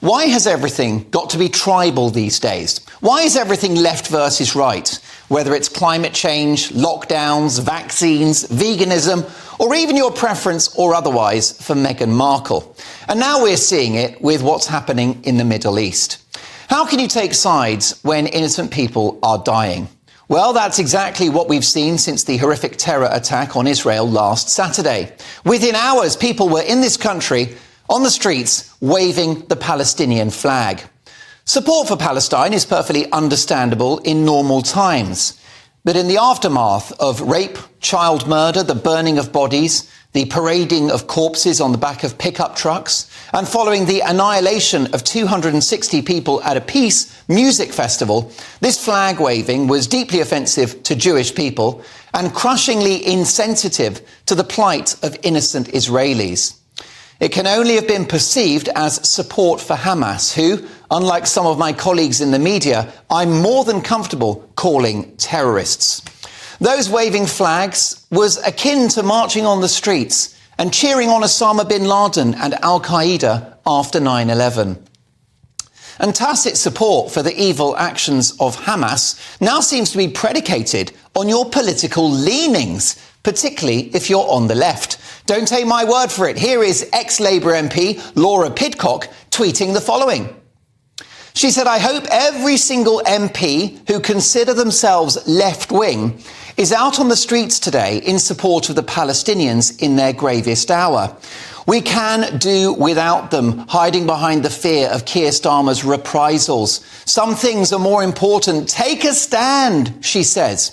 Why has everything got to be tribal these days? Why is everything left versus right? Whether it's climate change, lockdowns, vaccines, veganism, or even your preference or otherwise for Meghan Markle. And now we're seeing it with what's happening in the Middle East. How can you take sides when innocent people are dying? Well, that's exactly what we've seen since the horrific terror attack on Israel last Saturday. Within hours, people were in this country on the streets waving the Palestinian flag. Support for Palestine is perfectly understandable in normal times. But in the aftermath of rape, child murder, the burning of bodies, the parading of corpses on the back of pickup trucks, and following the annihilation of 260 people at a peace music festival, this flag waving was deeply offensive to Jewish people and crushingly insensitive to the plight of innocent Israelis. It can only have been perceived as support for Hamas, who, unlike some of my colleagues in the media, I'm more than comfortable calling terrorists. Those waving flags was akin to marching on the streets and cheering on Osama bin Laden and Al-Qaeda after 9/11. And tacit support for the evil actions of Hamas now seems to be predicated on your political leanings, particularly if you're on the left. Don't take my word for it. Here is ex-Labour MP Laura Pidcock tweeting the following. She said, "I hope every single MP who consider themselves left-wing is out on the streets today in support of the Palestinians in their gravest hour. We can do without them hiding behind the fear of Keir Starmer's reprisals. Some things are more important. Take a stand," she says.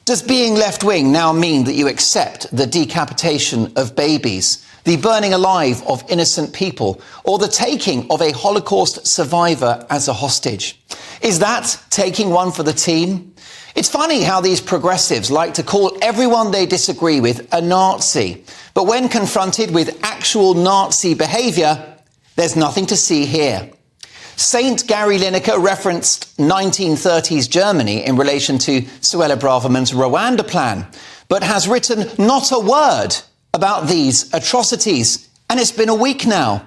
Does being left-wing now mean that you accept the decapitation of babies, the burning alive of innocent people, or the taking of a Holocaust survivor as a hostage? Is that taking one for the team? It's funny how these progressives like to call everyone they disagree with a Nazi, but when confronted with actual Nazi behaviour, there's nothing to see here. Saint Gary Lineker referenced 1930s Germany in relation to Suella Braverman's Rwanda plan, but has written not a word about these atrocities. And it's been a week now.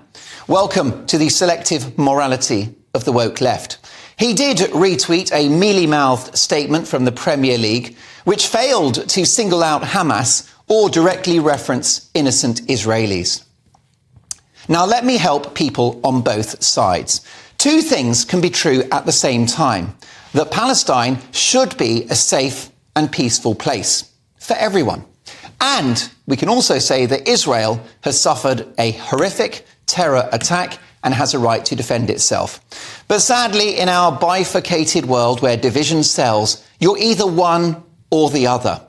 Welcome to the selective morality of the woke left. He did retweet a mealy-mouthed statement from the Premier League, which failed to single out Hamas or directly reference innocent Israelis. Now, let me help people on both sides. Two things can be true at the same time: that Palestine should be a safe and peaceful place for everyone. And we can also say that Israel has suffered a horrific terror attack and has a right to defend itself. But sadly, in our bifurcated world where division sells, you're either one or the other.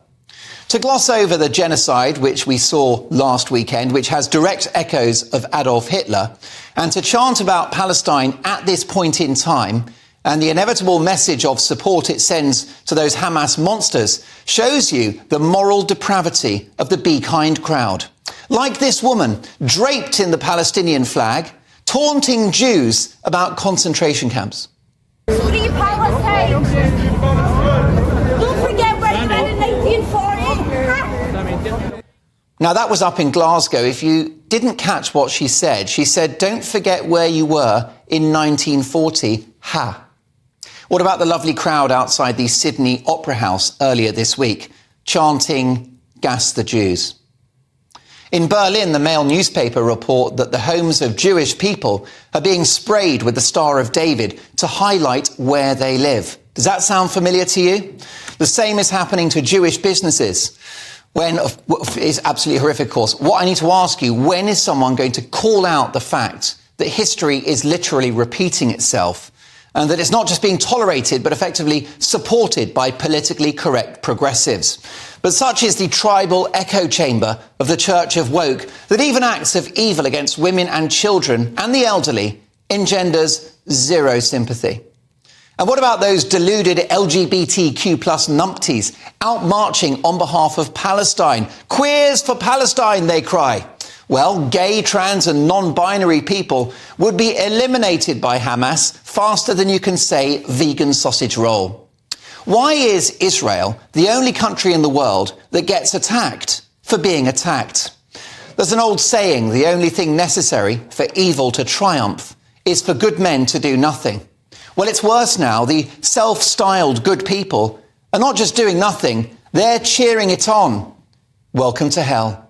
To gloss over the genocide, which we saw last weekend, which has direct echoes of Adolf Hitler, and to chant about Palestine at this point in time, and the inevitable message of support it sends to those Hamas monsters, shows you the moral depravity of the Be Kind crowd. Like this woman, draped in the Palestinian flag, taunting Jews about concentration camps. Free Palestine! Don't forget where you went in 1940! Now, that was up in Glasgow. If you didn't catch what she said, don't forget where you were in 1940. Ha! What about the lovely crowd outside the Sydney Opera House earlier this week, chanting, "Gas the Jews"? In Berlin, the Mail newspaper report that the homes of Jewish people are being sprayed with the Star of David to highlight where they live. Does that sound familiar to you? The same is happening to Jewish businesses. It's absolutely horrific, of course. What I need to ask you, when is someone going to call out the fact that history is literally repeating itself, and that it's not just being tolerated, but effectively supported by politically correct progressives? But such is the tribal echo chamber of the Church of Woke that even acts of evil against women and children and the elderly engenders zero sympathy. And what about those deluded LGBTQ plus numpties out marching on behalf of Palestine? Queers for Palestine, they cry. Well, gay, trans and non-binary people would be eliminated by Hamas faster than you can say vegan sausage roll. Why is Israel the only country in the world that gets attacked for being attacked? There's an old saying, the only thing necessary for evil to triumph is for good men to do nothing. Well, it's worse now. The self-styled good people are not just doing nothing, they're cheering it on. Welcome to hell.